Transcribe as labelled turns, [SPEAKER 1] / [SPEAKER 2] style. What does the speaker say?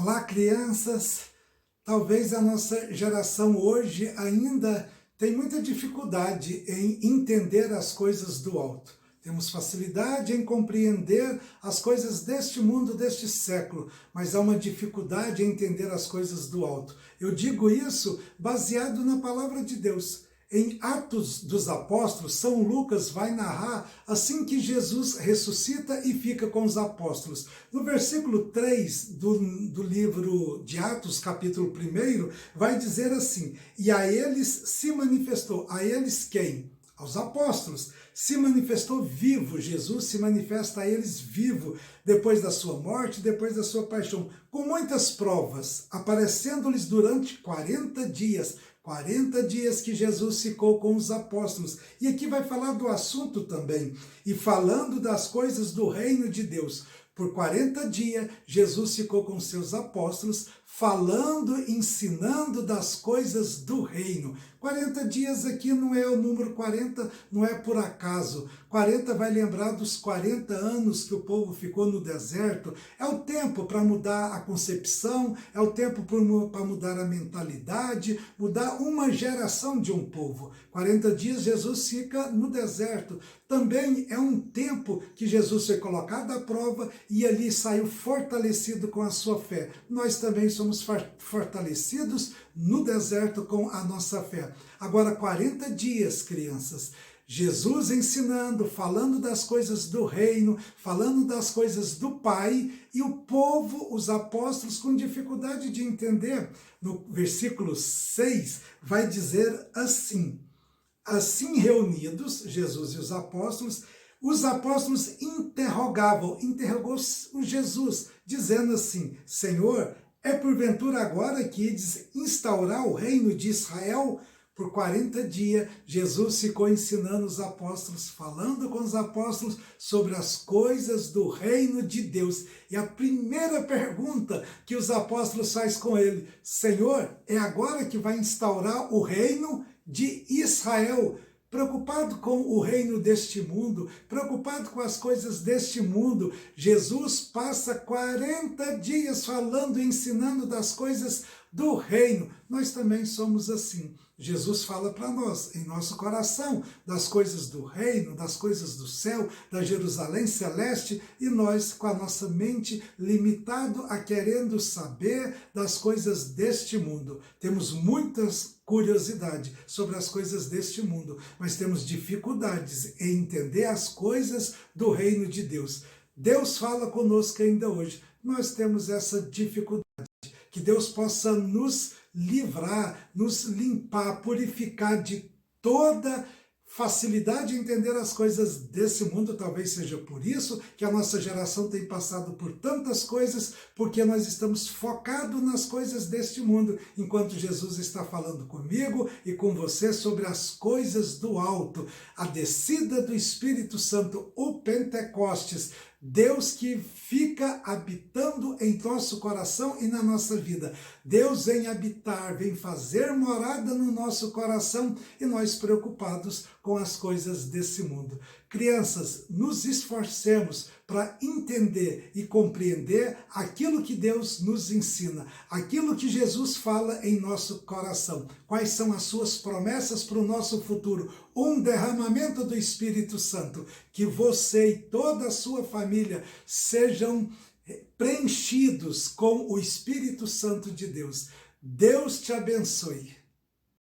[SPEAKER 1] Olá, crianças! Talvez a nossa geração hoje ainda tem muita dificuldade em entender as coisas do alto. Temos facilidade em compreender as coisas deste mundo, deste século, mas há uma dificuldade em entender as coisas do alto. Eu digo isso baseado na palavra de Deus. Em Atos dos Apóstolos, São Lucas vai narrar assim que Jesus ressuscita e fica com os apóstolos. No versículo 3 do livro de Atos, capítulo 1, vai dizer assim: e a eles se manifestou. A eles quem? Aos apóstolos. Se manifestou vivo. Jesus se manifesta a eles vivo, depois da sua morte, depois da sua paixão, com muitas provas, aparecendo-lhes durante 40 dias. 40 dias que Jesus ficou com os apóstolos. E aqui vai falar do assunto também. E falando das coisas do reino de Deus. Por 40 dias, Jesus ficou com seus apóstolos, falando, ensinando das coisas do reino. 40 dias aqui não é o número 40, não é por acaso. 40 vai lembrar dos 40 anos que o povo ficou no deserto. É o tempo para mudar a concepção, é o tempo para mudar a mentalidade, mudar uma geração de um povo. 40 dias Jesus fica no deserto. Também é um tempo que Jesus foi colocado à prova e ali saiu fortalecido com a sua fé. Nós também somos fortalecidos no deserto com a nossa fé. Agora, 40 dias, crianças, Jesus ensinando, falando das coisas do reino, falando das coisas do Pai, e o povo, os apóstolos, com dificuldade de entender. No versículo 6, vai dizer assim: assim reunidos, Jesus e os apóstolos interrogou o Jesus, dizendo assim: Senhor, é porventura agora que ides instaurar o reino de Israel? Por 40 dias, Jesus ficou ensinando os apóstolos, falando com os apóstolos sobre as coisas do reino de Deus. E a primeira pergunta que os apóstolos fazem com ele: Senhor, é agora que vai instaurar o reino de Israel? Preocupado com o reino deste mundo, preocupado com as coisas deste mundo, Jesus passa 40 dias falando e ensinando das coisas do reino. Nós também somos assim. Jesus fala para nós, em nosso coração, das coisas do reino, das coisas do céu, da Jerusalém celeste, e nós, com a nossa mente limitado a querendo saber das coisas deste mundo. Temos muitas curiosidade sobre as coisas deste mundo, mas temos dificuldades em entender as coisas do reino de Deus. Deus fala conosco ainda hoje. Nós temos essa dificuldade. Que Deus possa nos livrar, nos limpar, purificar de toda facilidade de entender as coisas desse mundo. Talvez seja por isso que a nossa geração tem passado por tantas coisas, porque nós estamos focados nas coisas deste mundo, enquanto Jesus está falando comigo e com você sobre as coisas do alto, a descida do Espírito Santo, o Pentecostes, Deus que fica habitando em nosso coração e na nossa vida. Deus vem habitar, vem fazer morada no nosso coração, e nós preocupados com as coisas desse mundo. Crianças, nos esforcemos para entender e compreender aquilo que Deus nos ensina, aquilo que Jesus fala em nosso coração. Quais são as suas promessas para o nosso futuro? Um derramamento do Espírito Santo, que você e toda a sua família sejam preenchidos com o Espírito Santo de Deus. Deus te abençoe.